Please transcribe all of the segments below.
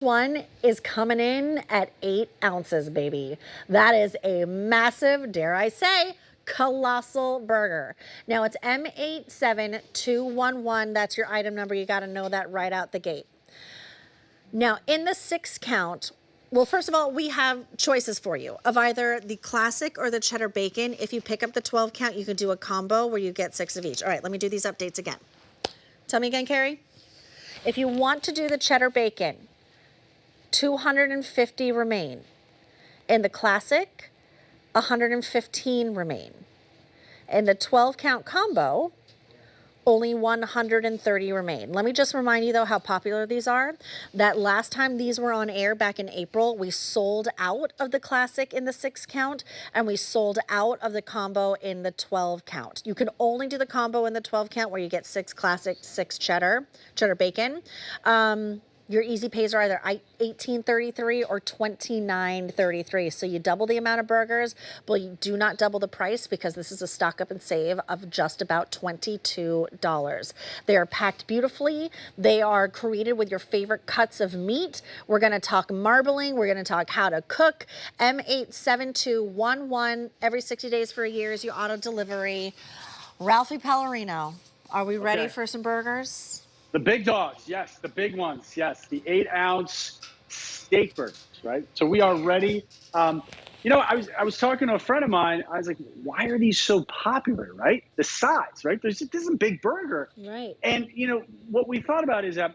One is coming in at 8 ounces, baby. That is a massive, dare I say, colossal burger. Now it's M87211. That's your item number. You got to know that right out the gate. Now in the 6 count, well, first of all, we have choices for you of either the classic or the cheddar bacon. If you pick up the 12 count, you can do a combo where you get 6 of each. All right, let me do these updates again. Tell me again, Carrie. If you want to do the cheddar bacon, 250 remain. In the classic, 115 remain. In the 12 count combo, only 130 remain. Let me just remind you though how popular these are. That last time these were on air back in April, we sold out of the classic in the 6 count and we sold out of the combo in the 12 count. You can only do the combo in the 12 count where you get 6 classic, 6 cheddar bacon. Your easy pays are either $18.33 or $29.33. So you double the amount of burgers, but you do not double the price because this is a stock up and save of just about $22. They are packed beautifully. They are created with your favorite cuts of meat. We're going to talk marbling. We're going to talk how to cook. M87211 every 60 days for a year is your auto delivery. Ralphie Pallarino, are we ready for some burgers? The big dogs, yes. The big ones, yes. The 8-ounce steak burgers, right? So we are ready. You know, I was talking to a friend of mine. I was like, why are these so popular, right? The size, right? This is a big burger. Right. And, you know, what we thought about is that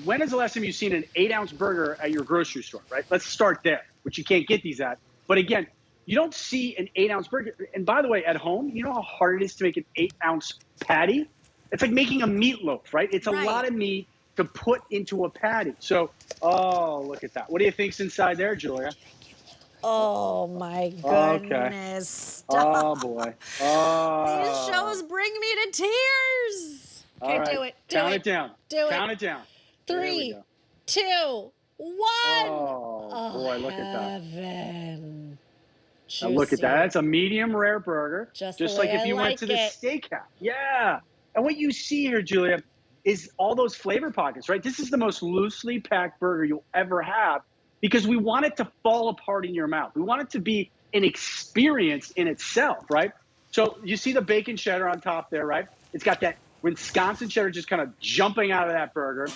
when is the last time you've seen an 8-ounce burger at your grocery store, right? Let's start there, which you can't get these at. But again, you don't see an 8-ounce burger. And by the way, at home, you know how hard it is to make an 8-ounce patty? It's like making a meatloaf, right? It's a lot of meat to put into a patty. So, oh, look at that. What do you think's inside there, Julia? Oh, my goodness. Okay. Oh, boy. Oh. These shows bring me to tears. Okay, right. do it. Count it down. Do it. Count it down. 3, 2, 1. Oh, boy, look at that. Heaven. Now look at that. That's a medium rare burger. Just like if you went to the steakhouse. Yeah. And what you see here, Julia, is all those flavor pockets, right? This is the most loosely packed burger you'll ever have because we want it to fall apart in your mouth. We want it to be an experience in itself, right? So you see the bacon cheddar on top there, right? It's got that Wisconsin cheddar just kind of jumping out of that burger.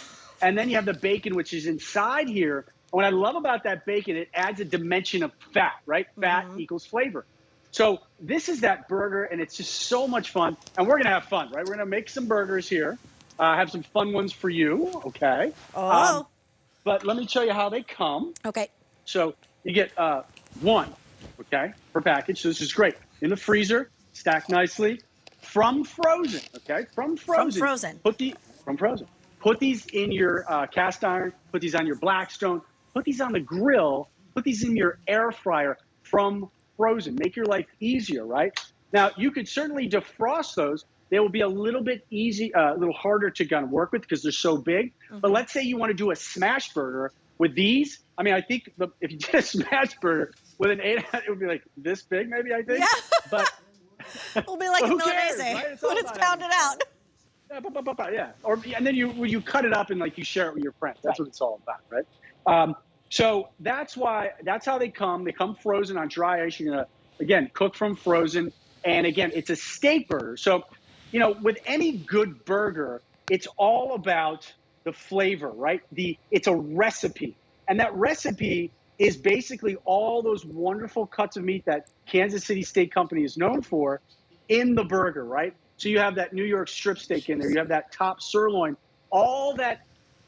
And then you have the bacon, which is inside here. And what I love about that bacon, it adds a dimension of fat, right? Fat equals flavor. So this is that burger, and it's just so much fun. And we're going to have fun, right? We're going to make some burgers here, have some fun ones for you, okay? Oh. But let me show you how they come. Okay. So you get one, okay, per package. So this is great. In the freezer, stacked nicely. From frozen, okay? From frozen. From frozen. Put these in your cast iron. Put these on your Blackstone. Put these on the grill. Put these in your air fryer from frozen. Make your life easier, right? Now, you could certainly defrost those. They will be a little bit a little harder to kind of work with because they're so big. But let's say you want to do a smash burger with these. I mean, I think if you did a smash burger with an 8-ounce, it would be like this big, maybe, I think. Yeah. But it'll be like a Milanese when it's pounded out. Yeah. And then you cut it up and like you share it with your friends. That's what it's all about, right? So that's how they come. They come frozen on dry ice. You're going to, again, cook from frozen. And again, it's a steak burger. So, you know, with any good burger, it's all about the flavor, right? It's a recipe. And that recipe is basically all those wonderful cuts of meat that Kansas City Steak Company is known for in the burger, right? So you have that New York strip steak in there. You have that top sirloin, all that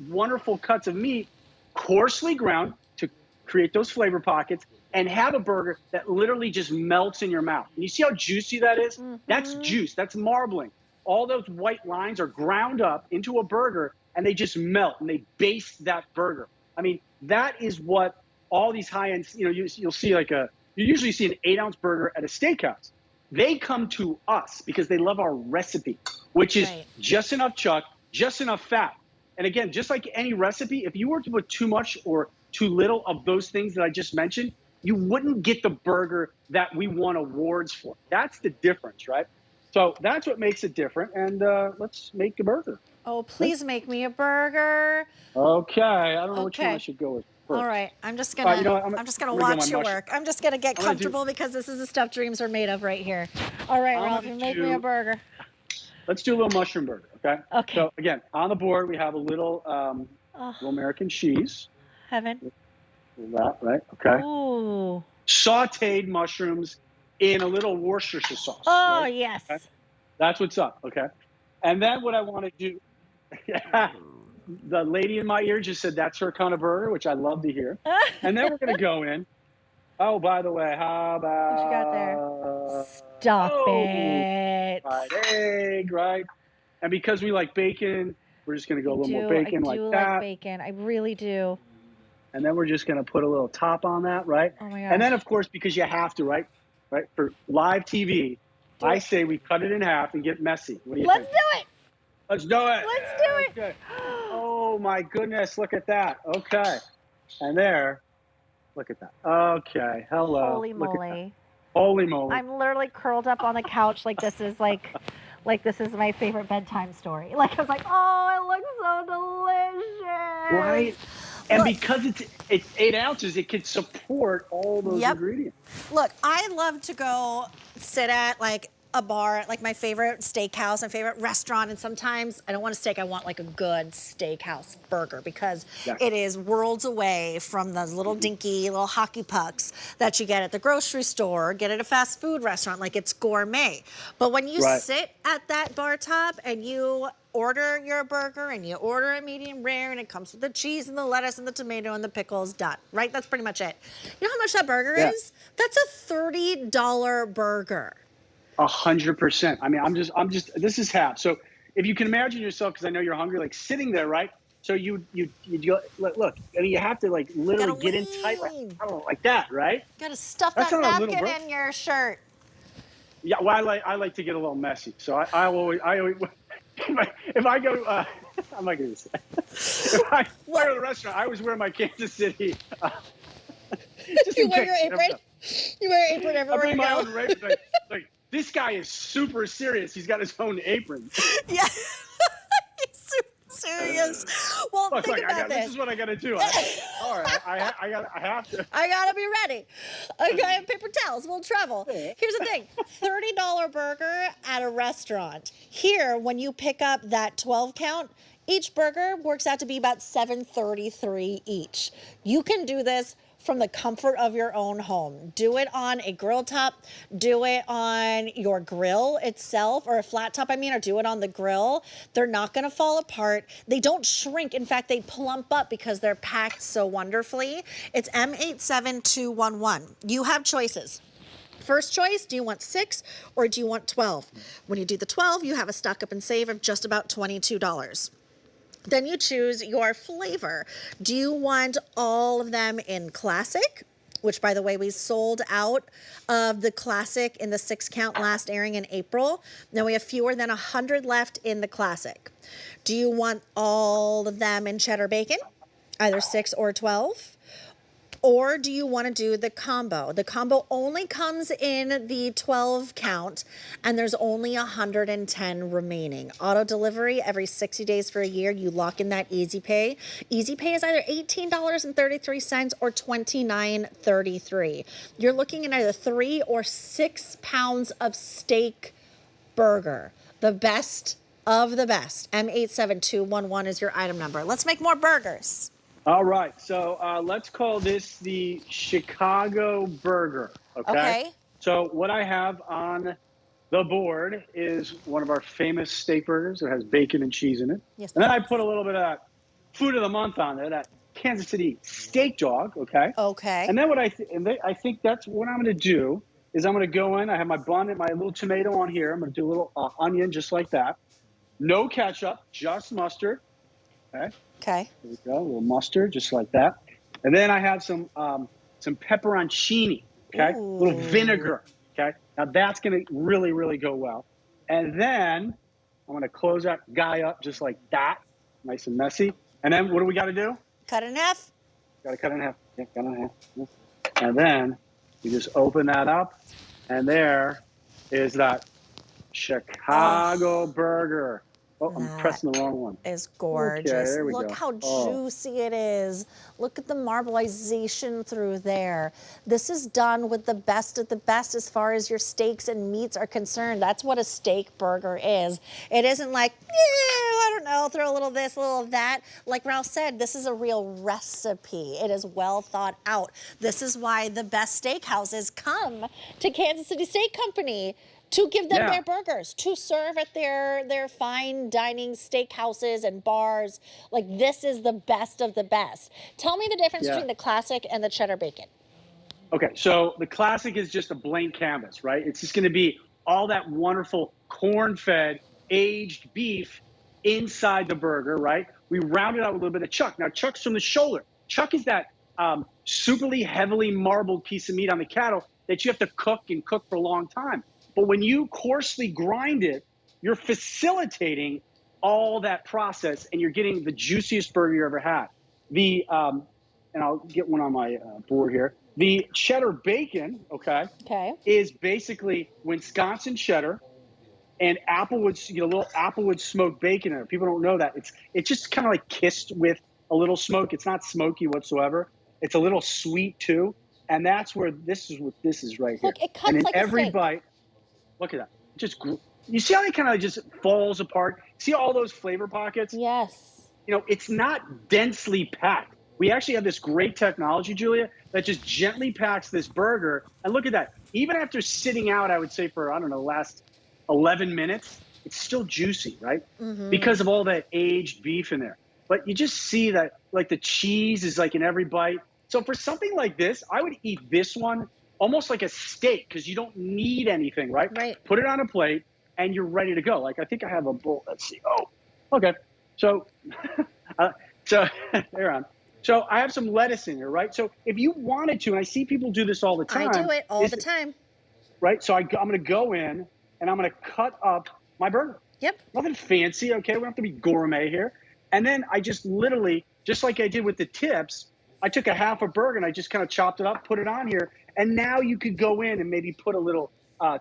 wonderful cuts of meat coarsely ground to create those flavor pockets and have a burger that literally just melts in your mouth. And you see how juicy that is? That's juice. That's marbling. All those white lines are ground up into a burger and they just melt and they baste that burger. I mean, that is what all these high-end, you know, you'll see like you usually see an 8-ounce burger at a steakhouse. They come to us because they love our recipe, which is just enough chuck, just enough fat. And again, just like any recipe, if you were to put too much or too little of those things that I just mentioned, you wouldn't get the burger that we won awards for. That's the difference, right? So that's what makes it different. And let's make a burger. Oh, please make me a burger. Okay, I don't know which one I Okay. should go with All first. right. I'm just All right, you gonna know what? I'm just gonna I'm gonna go my watch you mushroom. work. I'm just gonna get I'm gonna do. comfortable because this is the stuff dreams are made of right here. All right, I'm Ralph, gonna you make me a do. burger. Let's do a little mushroom burger. Okay. Okay. So again, on the board we have a little Oh, little American cheese. heaven. That right. Okay. Ooh. Sautéed mushrooms in a little Worcestershire sauce. Oh, Right. Okay. yes. That's what's up. Okay. And then what I want to do. The lady in my ear just said that's her kind of burger, which I love to hear. And then we're gonna go in. Oh, by the way, how What you got there? about Stop it. fried egg, right? And because we like bacon, we're just gonna go a little more I bacon like do like that. bacon. I really do. And then we're just gonna put a little top on that, right? Oh my And gosh. then of course, because you have to, right? Right? For live TV, Do I it. say we cut it in half and get messy. What do you Let's think? do it. Let's do it. Let's do it. Okay. Oh my goodness, look at that. Okay. And there, look at that. Okay. Hello. Holy Look at that. moly. Holy moly. I'm literally curled up on the couch like this is like this is my favorite bedtime story. Like I was like, oh, it looks so delicious. Right? And Look. because it's 8 ounces, it can support all those Yep. ingredients. Look, I love to go sit at like a bar at like my favorite steakhouse, my favorite restaurant, and sometimes I don't want a steak, I want like a good steakhouse burger because Yeah. it is worlds away from those little dinky little hockey pucks that you get at the grocery store or get at a fast food restaurant, like it's gourmet. But when you Right. sit at that bar top and you order your burger and you order it medium rare and it comes with the cheese and the lettuce and the tomato and the pickles, done, right? That's pretty much it. You know how much that burger Yeah. is? That's a $30 burger. 100%. I mean, I'm just. This is half. So if you can imagine yourself, because I know you're hungry, like sitting there, right? So you look. I mean, you have to like literally Gotta get in tight, like, lean. I don't know, like that, right? Gotta stuff That's that not a little napkin burger. in your shirt. Yeah. Well, I like to get a little messy. So I always if I go. I'm not gonna say. If I go to the restaurant, I always wear my Kansas City. Just You in wear case, your you never apron? know. You wear your apron I everywhere bring you my go? own apron. Like, this guy is super serious. He's got his own apron. Yeah. He's super serious. Well, Look, think about this this. is what I got to do. All right, I have to. I gotta be ready. I gotta have paper towels. We'll travel. Here's the thing: $30 burger at a restaurant. Here, when you pick up that 12 count, each burger works out to be about $7.33 each. You can do this from the comfort of your own home. Do it on a grill top, do it on your grill itself, or a flat top, I mean, or do it on the grill. They're not gonna fall apart. They don't shrink. In fact, they plump up because they're packed so wonderfully. It's M87211. You have choices. First choice, do you want 6 or do you want 12? When you do the 12, you have a stock up and save of just about $22. Then you choose your flavor. Do you want all of them in classic? Which, by the way, we sold out of the classic in the 6 count last airing in April. Now we have fewer than 100 left in the classic. Do you want all of them in cheddar bacon? Either 6 or 12? Or do you want to do the combo? The combo only comes in the 12 count, and there's only 110 remaining. Auto delivery every 60 days for a year. You lock in that Easy Pay. Easy Pay is either $18.33 or $29.33. You're looking at either 3 or 6 pounds of steak burger. The best of the best. M87211 is your item number. Let's make more burgers. All right, so let's call this the Chicago Burger. Okay. So what I have on the board is one of our famous steak burgers that has bacon and cheese in it. Yes, and then I please. put a little bit of that food of the month on there, that Kansas City steak dog. Okay. Okay. And then what I think that's what I'm going to do is I'm going to go in. I have my bun and my little tomato on here. I'm going to do a little onion just like that. No ketchup, just mustard. Okay. Okay. There we go. A little mustard, just like that. And then I have some pepperoncini. Okay. A little vinegar. Okay. Now that's going to really, really go well. And then I'm going to close that guy up just like that, nice and messy. And then what do we got to do? Cut it in half. Got to cut it in half. Yeah, cut it in half. Yeah. And then you just open that up, and there is that Chicago burger. Oh, I'm pressing the wrong one. Is Okay, gorgeous. there we Look go. how Oh. juicy it is. Look at the marbleization through there. This is done with the best of the best as far as your steaks and meats are concerned. That's what a steak burger is. It isn't like, I don't know, throw a little this, a little of that. Like Ralph said, this is a real recipe. It is well thought out. This is why the best steakhouses come to Kansas City Steak Company to give them their burgers, to serve at their fine dining steakhouses and bars. Like, this is the best of the best. Tell me the difference between the classic and the cheddar bacon. Okay, so the classic is just a blank canvas, right? It's just going to be all that wonderful corn-fed aged beef inside the burger, right? We round it out with a little bit of chuck. Now, chuck's from the shoulder. Chuck is that superly heavily marbled piece of meat on the cattle that you have to cook and cook for a long time. But when you coarsely grind it, you're facilitating all that process, and you're getting the juiciest burger you ever had. The and I'll get one on my board here. The cheddar bacon, okay, is basically Wisconsin cheddar and Applewood, little Applewood smoked bacon in it. People don't know that. It's just kind of like kissed with a little smoke. It's not smoky whatsoever. It's a little sweet too, and that's where this is right here. Look, it cuts and in like every a steak. bite, look at that. You see how it kind of just falls apart? See all those flavor pockets? Yes. It's not densely packed. We actually have this great technology, Julia, that just gently packs this burger. And look at that. Even after sitting out, I would say for, I don't know, last 11 minutes, it's still juicy, right? Because of all that aged beef in there. But you just see that, like, the cheese is like in every bite. So for something like this, I would eat this one almost like a steak, because you don't need anything, right? Right. Put it on a plate and you're ready to go. Like, I think I have a bowl. Let's see. Oh, okay. So, there on. So I have some lettuce in here, right? So if you wanted to, and I see people do this all the time. I do it all the time. Right? So I'm going to go in and I'm going to cut up my burger. Yep. Nothing fancy, okay? We don't have to be gourmet here. And then I just literally, just like I did with the tips, I took a half a burger and I just kind of chopped it up, put it on here. And now you could go in and maybe put a little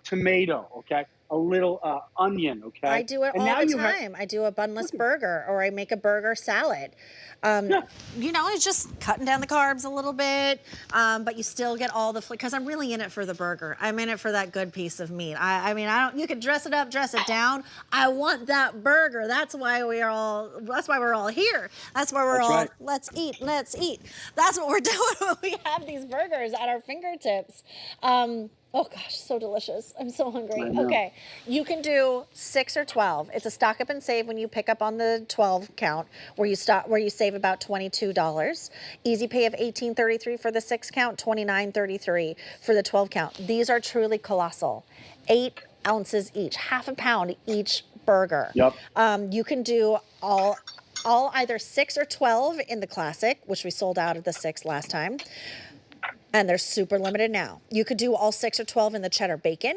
tomato, okay? A little onion, okay? I do it all the time. I do a bunless burger, or I make a burger salad. It's just cutting down the carbs a little bit, but you still get all the flavor, because I'm really in it for the burger. I'm in it for that good piece of meat. I mean, you can dress it up, dress it down. I want that burger. That's why we're all here. That's why we're all, right. Let's eat. That's what we're doing when we have these burgers at our fingertips. Oh gosh, so delicious. I'm so hungry. Okay, you can do 6 or 12. It's a stock up and save when you pick up on the 12 count, where you save about $22. Easy pay of $18.33 for the 6 count, $29.33 for the 12 count. These are truly colossal. 8 ounces each, half a pound each burger. Yep. You can do all either 6 or 12 in the classic, which we sold out of the 6 last time. And they're super limited now. You could do all 6 or 12 in the cheddar bacon.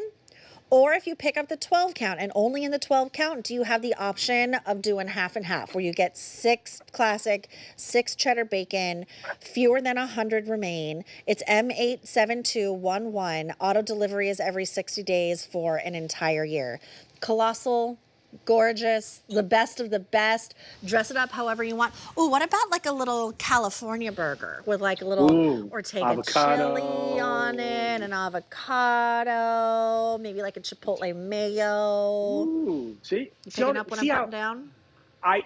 Or if you pick up the 12 count, and only in the 12 count do you have the option of doing half and half, where you get 6 classic, 6 cheddar bacon, fewer than 100 remain. It's M87211. Auto delivery is every 60 days for an entire year. Colossal, gorgeous, the best of the best. Dress it up however you want. Oh, what about like a little California burger with like a little Ortega avocado. chili on it, an avocado, maybe like a chipotle mayo. Ooh, see? You picking up what I'm putting down? I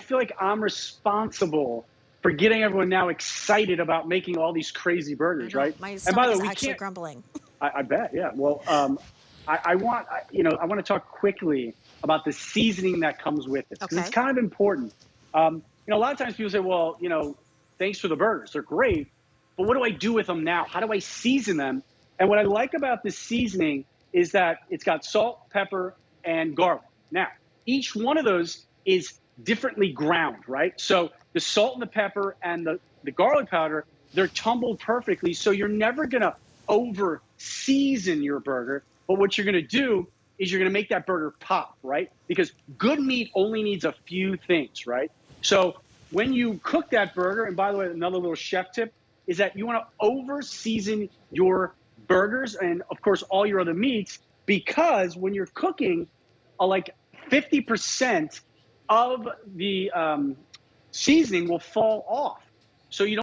feel like I'm responsible for getting everyone now excited about making all these crazy burgers, right? My And by stomach the is way, actually grumbling. I bet, yeah. Well, I want to talk quickly about the seasoning that comes with it, because it's kind of important. A lot of times people say, well, thanks for the burgers. They're great, but what do I do with them now? How do I season them? And what I like about this seasoning is that it's got salt, pepper, and garlic. Now, each one of those is differently ground, right? So the salt and the pepper and the garlic powder, they're tumbled perfectly, so you're never going to over-season your burger. But what you're going to do is you're going to make that burger pop, right? Because good meat only needs a few things, right? So when you cook that burger, and by the way, another little chef tip is that you want to over-season your burgers and, of course, all your other meats, because when you're cooking, like 50% of the seasoning will fall off. So you don't